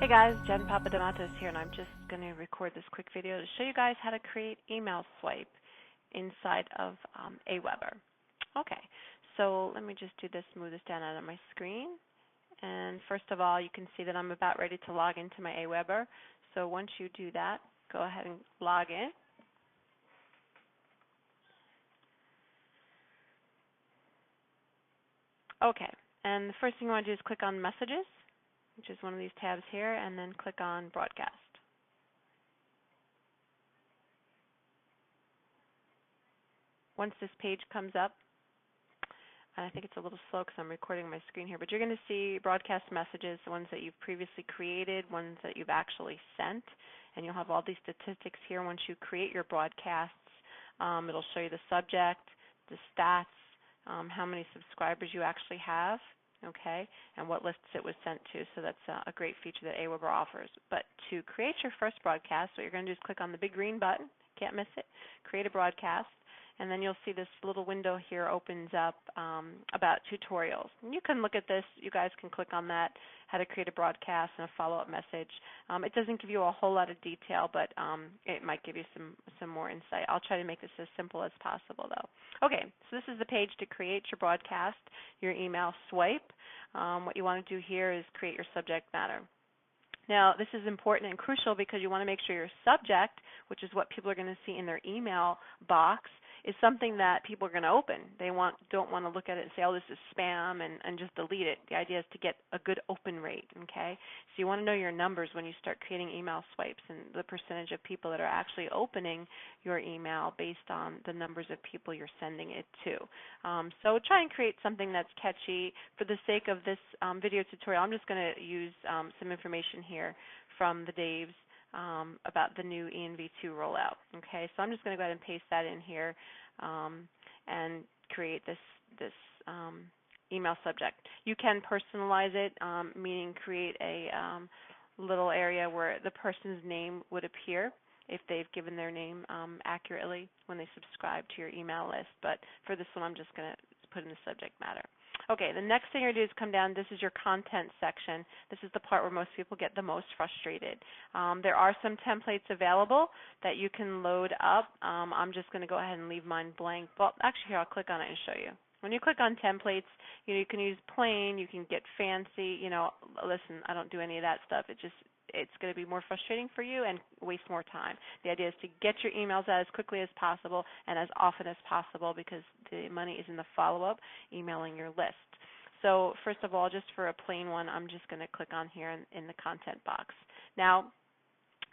Hey guys, Jen Papadamatos here, and I'm just going to record this quick video to show you guys how to create email swipe inside of Aweber. Okay, so let me just do this, move this down out of my screen. And first of all, you can see that I'm about ready to log into my Aweber. So once you do that, go ahead and log in. Okay, and the first thing you want to do is click on Messages, which is one of these tabs here, and then click on Broadcast. Once this page comes up, and I think it's a little slow because I'm recording my screen here, but you're going to see broadcast messages, the ones that you've previously created, ones that you've actually sent, and you'll have all these statistics here. Once you create your broadcasts, it'll show you the subject, the stats, how many subscribers you actually have, okay, and what lists it was sent to. So that's a great feature that Aweber offers. But to create your first broadcast, what you're going to do is click on the big green button, can't miss it, create a broadcast. And then you'll see this little window here opens up about tutorials. And you can look at this. You guys can click on that, how to create a broadcast and a follow-up message. It doesn't give you a whole lot of detail, but it might give you some more insight. I'll try to make this as simple as possible, though. Okay, so this is the page to create your broadcast, your email swipe. What you want to do here is create your subject matter. Now, this is important and crucial because you want to make sure your subject, which is what people are going to see in their email box, is something that people are going to open. They don't want to look at it and say, oh, this is spam, and just delete it. The idea is to get a good open rate, okay? So you want to know your numbers when you start creating email swipes and the percentage of people that are actually opening your email based on the numbers of people you're sending it to. So try and create something that's catchy. For the sake of this video tutorial, I'm just going to use some information here from the Daves about the new ENV2 rollout. Okay, so I'm just going to go ahead and paste that in here and create this email subject. You can personalize it, meaning create a little area where the person's name would appear if they've given their name accurately when they subscribe to your email list. But for this one, I'm just going to put in the subject matter. Okay, the next thing you're going to do is come down. This is your content section. This is the part where most people get the most frustrated. There are some templates available that you can load up. I'm just going to go ahead and leave mine blank. Well, actually, here, I'll click on it and show you. When you click on templates, you can use plain, you can get fancy. Listen, I don't do any of that stuff. It's going to be more frustrating for you and waste more time. The idea is to get your emails out as quickly as possible and as often as possible because the money is in the follow-up, emailing your list. So first of all, just for a plain one, I'm just going to click on here in the content box. Now,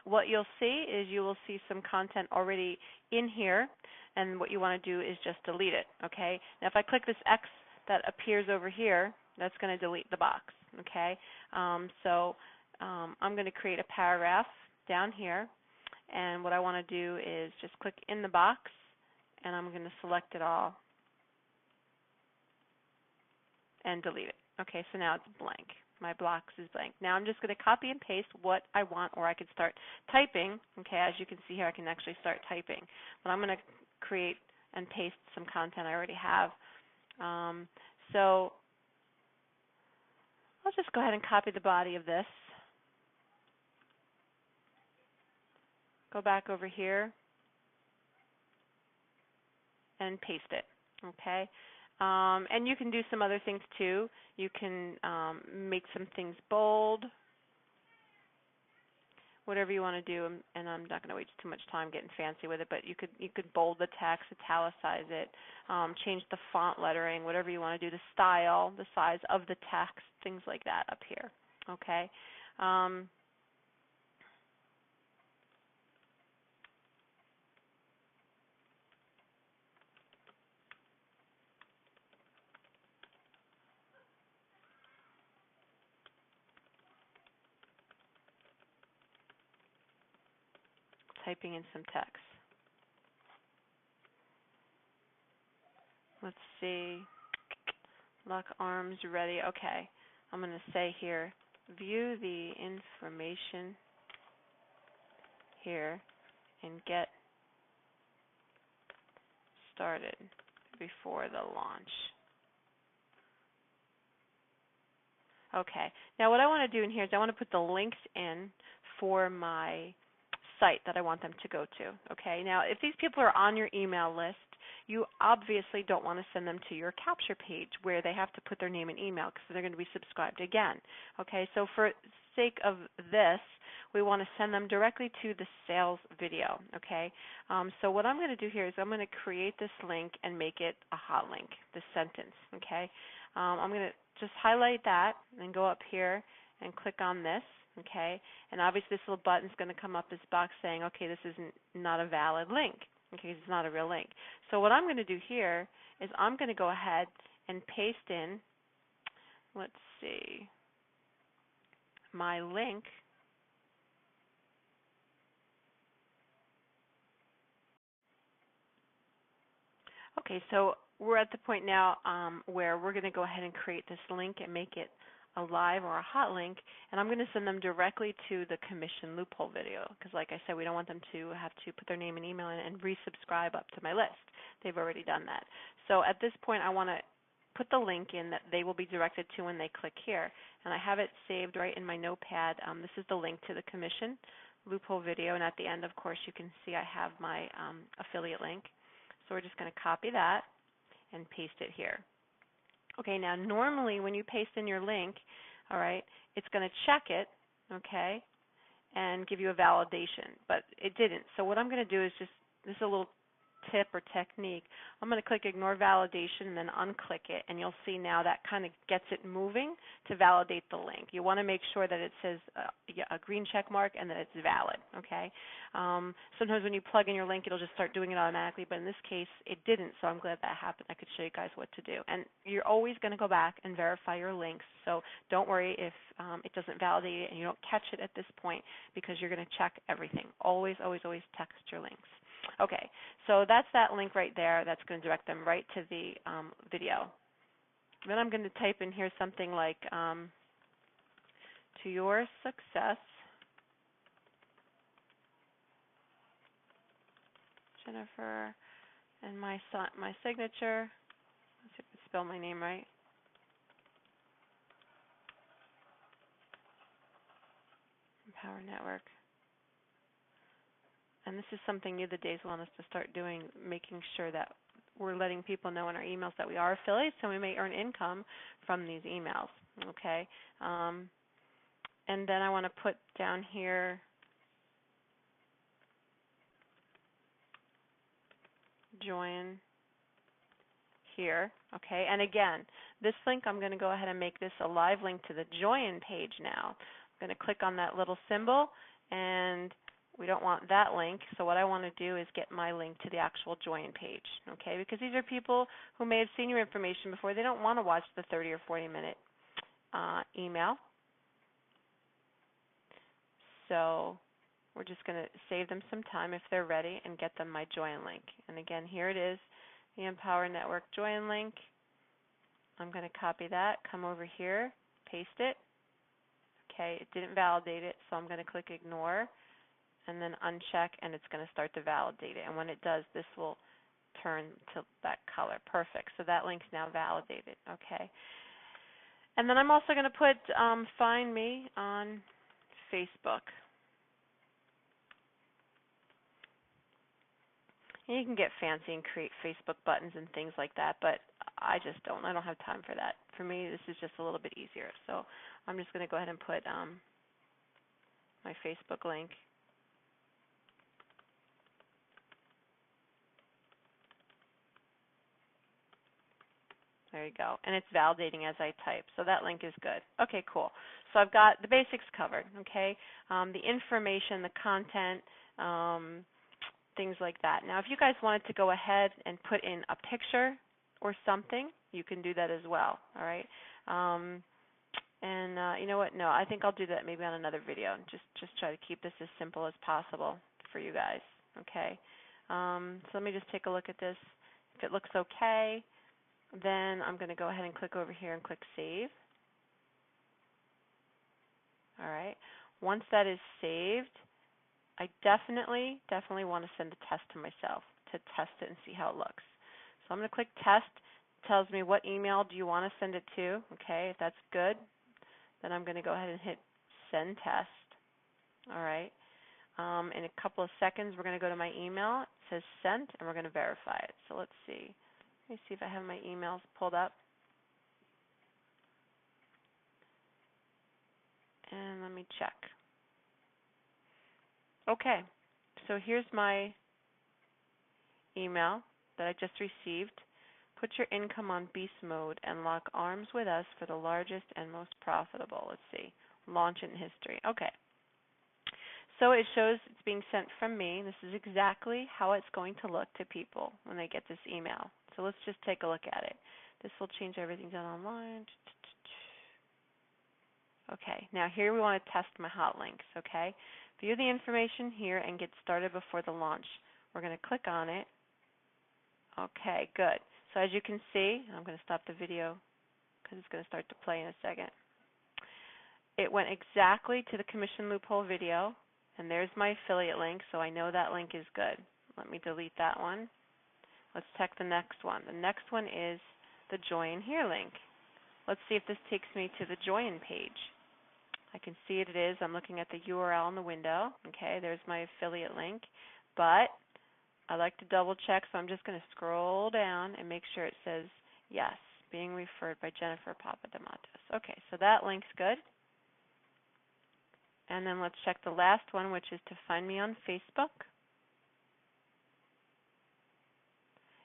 what you'll see is you will see some content already in here, and what you want to do is just delete it, okay? Now, if I click this X that appears over here, that's going to delete the box, okay? I'm going to create a paragraph down here, and what I want to do is just click in the box, and I'm going to select it all and delete it. Okay, so now it's blank. My box is blank. Now I'm just going to copy and paste what I want, or I could start typing. Okay, as you can see here, I can actually start typing. But I'm going to create and paste some content I already have. So I'll just go ahead and copy the body of this. Go back over here and paste it, okay? And you can do some other things too. You can make some things bold, whatever you want to do, and I'm not going to waste too much time getting fancy with it, but you could bold the text, italicize it, change the font lettering, whatever you want to do, the style, the size of the text, things like that up here, okay? Typing in some text. Let's see. Lock arms ready. Okay. I'm going to say here, view the information here and get started before the launch. Okay. Now what I want to do in here is I want to put the links in for my site that I want them to go to. Okay. Now if these people are on your email list, you obviously don't want to send them to your capture page where they have to put their name and email because they're going to be subscribed again. Okay. So for sake of this, we want to send them directly to the sales video. Okay. So what I'm going to do here is I'm going to create this link and make it a hot link, this sentence. Okay. I'm going to just highlight that and go up here and click on this, okay? And obviously this little button is going to come up, this box saying, okay, this is not a valid link, okay, it's not a real link. So what I'm going to do here is I'm going to go ahead and paste in, let's see, my link. Okay, so we're at the point now where we're going to go ahead and create this link and make it a live or a hot link, and I'm going to send them directly to the commission loophole video because, like I said, we don't want them to have to put their name and email in and resubscribe up to my list. They've already done that. So at this point, I want to put the link in that they will be directed to when they click here, and I have it saved right in my notepad. This is the link to the commission loophole video, and at the end, of course, you can see I have my affiliate link. So we're just going to copy that and paste it here. Okay, now normally when you paste in your link, all right, it's going to check it, okay, and give you a validation, but it didn't. So what I'm going to do is just, this is a little tip or technique. I'm going to click ignore validation and then unclick it, and you'll see now that kind of gets it moving to validate the link. You want to make sure that it says a green check mark and that it's valid, okay? Sometimes when you plug in your link, it'll just start doing it automatically, but in this case, it didn't, so I'm glad that happened. I could show you guys what to do. And you're always going to go back and verify your links, so don't worry if it doesn't validate it and you don't catch it at this point because you're going to check everything. Always, always, always text your links. Okay, so that's that link right there. That's going to direct them right to the video. Then I'm going to type in here something like, to your success, Jennifer, and my signature. Let's see if I can spell my name right. Empower Network. And this is something you the days want us to start doing, making sure that we're letting people know in our emails that we are affiliates and we may earn income from these emails, okay? And then I want to put down here join here, okay? And again, this link, I'm going to go ahead and make this a live link to the join page now. I'm going to click on that little symbol, and we don't want that link, so what I want to do is get my link to the actual join page, okay? Because these are people who may have seen your information before. They don't want to watch the 30 or 40-minute email. So we're just going to save them some time if they're ready and get them my join link. And again, here it is, the Empower Network join link. I'm going to copy that, come over here, paste it. Okay, it didn't validate it, so I'm going to click ignore and then uncheck, and it's going to start to validate it. And when it does, this will turn to that color. Perfect. So that link's now validated. Okay. And then I'm also going to put find me on Facebook. And you can get fancy and create Facebook buttons and things like that, but I just don't. I don't have time for that. For me, this is just a little bit easier. So I'm just going to go ahead and put my Facebook link. There you go. And it's validating as I type. So that link is good. Okay, cool. So I've got the basics covered, okay? The information, the content, things like that. Now, if you guys wanted to go ahead and put in a picture or something, you can do that as well, all right? You know what? No, I think I'll do that maybe on another video. Just try to keep this as simple as possible for you guys, okay? So let me just take a look at this. If it looks okay, then I'm going to go ahead and click over here and click Save. All right. Once that is saved, I definitely want to send a test to myself to test it and see how it looks. So I'm going to click Test. It tells me what email do you want to send it to. Okay, if that's good, Then I'm going to go ahead and hit send test. All right. In a couple of seconds, we're going to go to my email. It says sent, and we're going to verify it. So let's see. Let me see if I have my emails pulled up. And let me check. Okay. So here's my email that I just received. Put your income on beast mode and lock arms with us for the largest and most profitable. Let's see. Launch in history. Okay. So it shows it's being sent from me. This is exactly how it's going to look to people when they get this email. So let's just take a look at it. This will change everything done online. Okay, now here we want to test my hot links, okay? View the information here and get started before the launch. We're going to click on it. Okay, good. So as you can see, I'm going to stop the video because it's going to start to play in a second. It went exactly to the commission loophole video, and there's my affiliate link, so I know that link is good. Let me delete that one. Let's check the next one. The next one is the join here link. Let's see if this takes me to the join page. I can see it is. I'm looking at the URL in the window. Okay, there's my affiliate link. But I like to double check, so I'm just going to scroll down and make sure it says yes, being referred by Jennifer Papadamatos. Okay, so that link's good. And then let's check the last one, which is to find me on Facebook.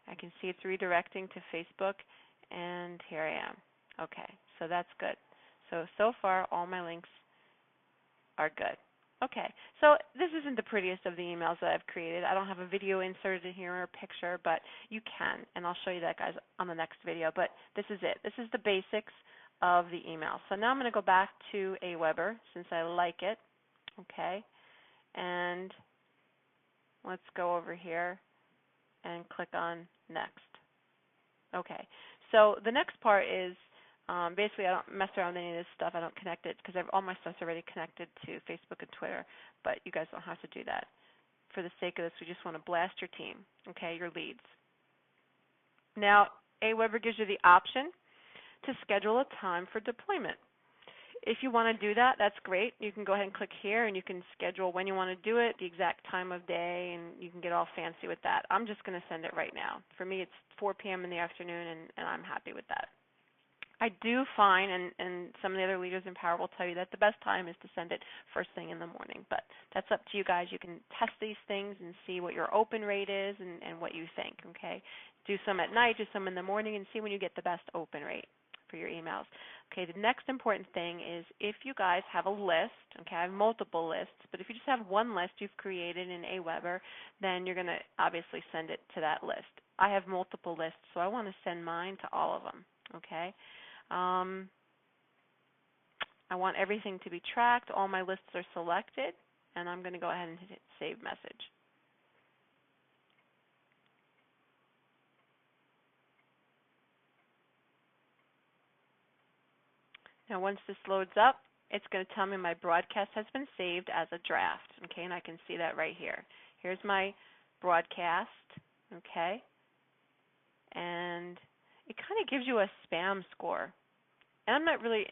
I can see it's redirecting to Facebook, and here I am. Okay, so that's good. So far, all my links are good. Okay, so this isn't the prettiest of the emails that I've created. I don't have a video inserted in here or a picture, but you can, and I'll show you that, guys, on the next video. But this is it. This is the basics of the email. So now I'm going to go back to Aweber since I like it. Okay, and let's go over here and click on next. Okay, so the next part is basically I don't mess around with any of this stuff. I don't connect it because all my stuff's already connected to Facebook and Twitter, but you guys don't have to do that. For the sake of this, we just want to blast your team, okay, your leads. Now, Aweber gives you the option to schedule a time for deployment. If you want to do that, that's great. You can go ahead and click here, and you can schedule when you want to do it, the exact time of day, and you can get all fancy with that. I'm just going to send it right now. For me, it's 4 p.m. in the afternoon, and I'm happy with that. I do find, and some of the other leaders in Power will tell you that the best time is to send it first thing in the morning. But that's up to you guys. You can test these things and see what your open rate is and what you think, okay? Do some at night, do some in the morning, and see when you get the best open rate for your emails. Okay, the next important thing is if you guys have a list, okay, I have multiple lists, but if you just have one list you've created in Aweber, then you're going to obviously send it to that list. I have multiple lists, so I want to send mine to all of them, okay? I want everything to be tracked. All my lists are selected, and I'm going to go ahead and hit Save Message. Now, once this loads up, it's going to tell me my broadcast has been saved as a draft, okay, and I can see that right here. Here's my broadcast, okay, and it kind of gives you a spam score. And I'm not really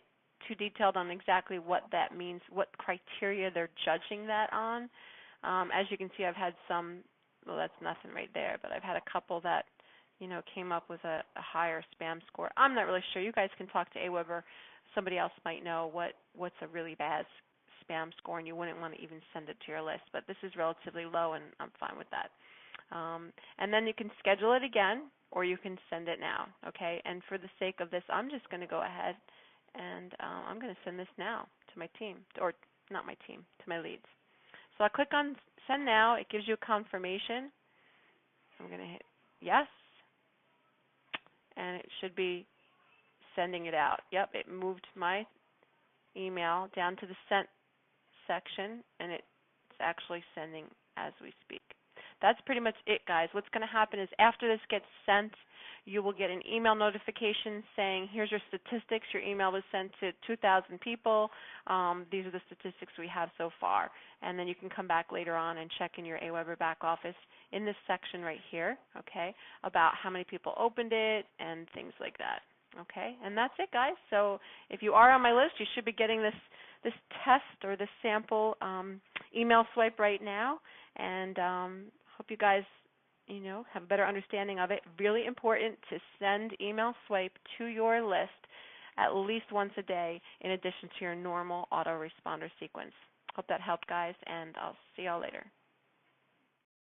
too detailed on exactly what that means, what criteria they're judging that on. As you can see, I've had some, well, that's nothing right there, but I've had a couple that, you know, came up with a higher spam score. I'm not really sure. You guys can talk to Aweber. Somebody else might know what's a really bad spam score, and you wouldn't want to even send it to your list. But this is relatively low, and I'm fine with that. And then you can schedule it again, or you can send it now, okay? And for the sake of this, I'm just going to go ahead and I'm going to send this now to my team, or not my team, to my leads. So I click on Send Now. It gives you a confirmation. I'm going to hit Yes, and it should be sending it out. Yep, it moved my email down to the Sent section, and it's actually sending as we speak. That's pretty much it, guys. What's going to happen is after this gets sent, you will get an email notification saying, here's your statistics. Your email was sent to 2,000 people. These are the statistics we have so far. And then you can come back later on and check in your Aweber back office in this section right here, okay, about how many people opened it and things like that. Okay, and that's it, guys. So if you are on my list, you should be getting this test or this sample email swipe right now, and hope you guys have a better understanding of it. Really important to send email swipe to your list at least once a day, in addition to your normal autoresponder sequence. Hope that helped, guys, and I'll see y'all later.